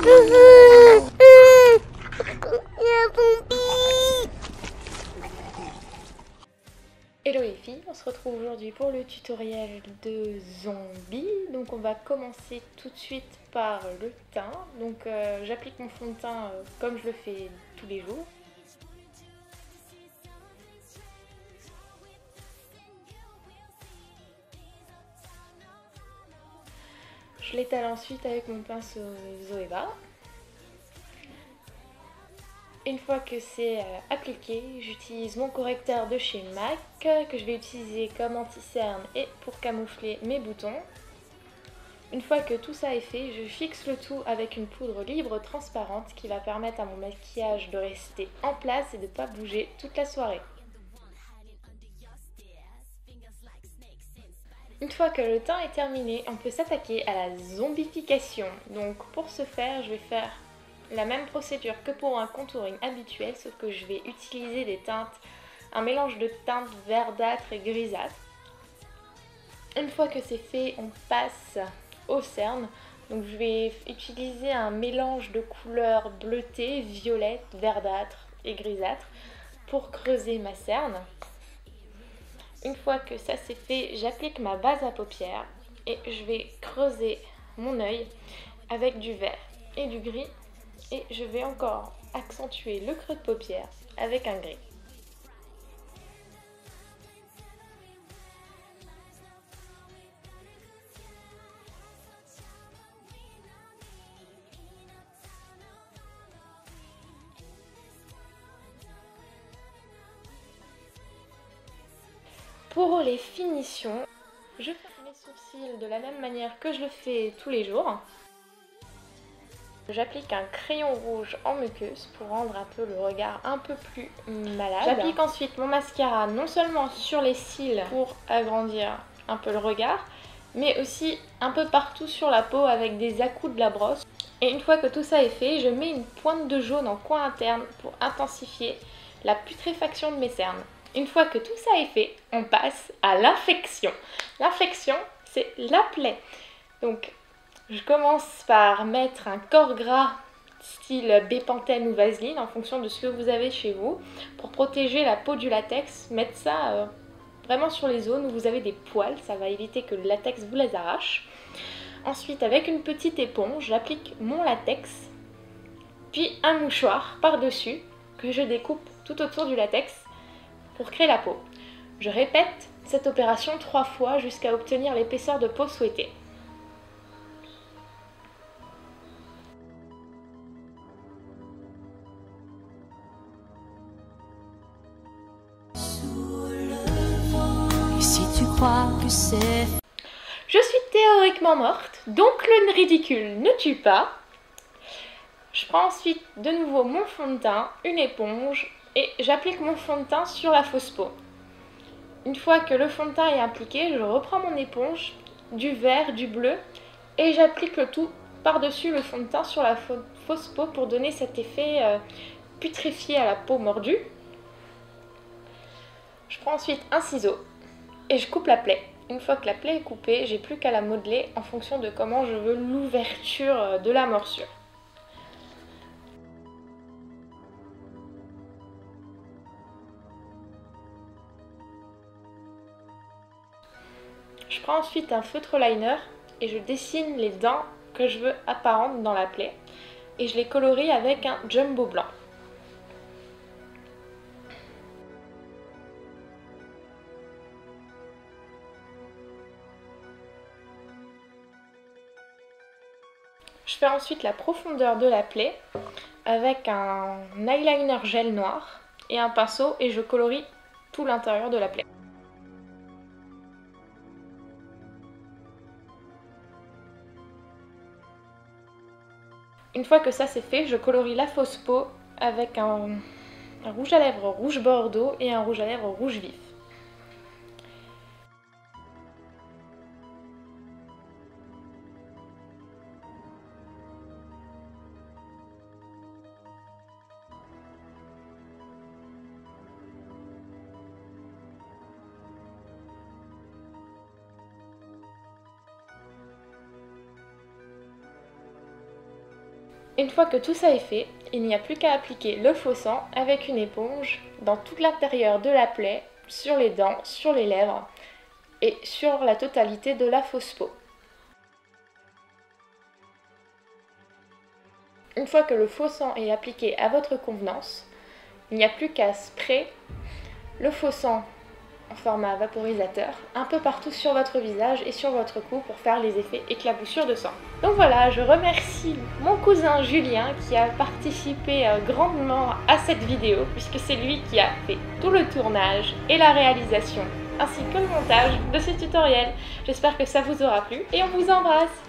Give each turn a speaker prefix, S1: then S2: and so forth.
S1: Hello les filles, on se retrouve aujourd'hui pour le tutoriel de zombies. Donc on va commencer tout de suite par le teint. Donc j'applique mon fond de teint comme je le fais tous les jours. Je l'étale ensuite avec mon pinceau Zoeva. Une fois que c'est appliqué, j'utilise mon correcteur de chez MAC que je vais utiliser comme anti-cerne et pour camoufler mes boutons. Une fois que tout ça est fait, je fixe le tout avec une poudre libre transparente qui va permettre à mon maquillage de rester en place et de ne pas bouger toute la soirée. Une fois que le teint est terminé, on peut s'attaquer à la zombification. Donc pour ce faire, je vais faire la même procédure que pour un contouring habituel, sauf que je vais utiliser des teintes, un mélange de teintes verdâtres et grisâtres. Une fois que c'est fait, on passe au cerne. Donc je vais utiliser un mélange de couleurs bleutées, violettes, verdâtres et grisâtres pour creuser ma cerne. Une fois que ça c'est fait, j'applique ma base à paupières et je vais creuser mon œil avec du vert et du gris. Et je vais encore accentuer le creux de paupière avec un gris. Pour les finitions, je fais mes sourcils de la même manière que je le fais tous les jours. J'applique un crayon rouge en muqueuse pour rendre un peu le regard un peu plus malade. J'applique ensuite mon mascara non seulement sur les cils pour agrandir un peu le regard, mais aussi un peu partout sur la peau avec des à-coups de la brosse. Et une fois que tout ça est fait, je mets une pointe de jaune en coin interne pour intensifier la putréfaction de mes cernes. Une fois que tout ça est fait, on passe à l'infection. L'infection, c'est la plaie. Donc, je commence par mettre un corps gras style Bepanthen ou Vaseline en fonction de ce que vous avez chez vous pour protéger la peau du latex. Mettre ça vraiment sur les zones où vous avez des poils, ça va éviter que le latex vous les arrache. Ensuite, avec une petite éponge, j'applique mon latex, puis un mouchoir par-dessus que je découpe tout autour du latex pour créer la peau. Je répète cette opération 3 fois jusqu'à obtenir l'épaisseur de peau souhaitée. Je suis théoriquement morte, donc le ridicule ne tue pas. Je prends ensuite de nouveau mon fond de teint, une éponge, et j'applique mon fond de teint sur la fausse peau. Une fois que le fond de teint est appliqué, je reprends mon éponge, du vert, du bleu, et j'applique le tout par-dessus le fond de teint sur la fausse peau pour donner cet effet putréfié à la peau mordue. Je prends ensuite un ciseau et je coupe la plaie. Une fois que la plaie est coupée, j'ai plus qu'à la modeler en fonction de comment je veux l'ouverture de la morsure. Je prends ensuite un feutre liner et je dessine les dents que je veux apparentes dans la plaie et je les colorie avec un jumbo blanc. Je fais ensuite la profondeur de la plaie avec un eyeliner gel noir et un pinceau et je colorie tout l'intérieur de la plaie. Une fois que ça c'est fait, je colorie la fausse peau avec un rouge à lèvres rouge bordeaux et un rouge à lèvres rouge vif. Une fois que tout ça est fait, il n'y a plus qu'à appliquer le faux sang avec une éponge dans tout l'intérieur de la plaie, sur les dents, sur les lèvres et sur la totalité de la fausse peau. Une fois que le faux sang est appliqué à votre convenance, il n'y a plus qu'à sprayer le faux sang en format vaporisateur un peu partout sur votre visage et sur votre cou pour faire les effets éclaboussures de sang. Donc voilà, je remercie mon cousin Julien qui a participé grandement à cette vidéo puisque c'est lui qui a fait tout le tournage et la réalisation ainsi que le montage de ce tutoriel. J'espère que ça vous aura plu et on vous embrasse!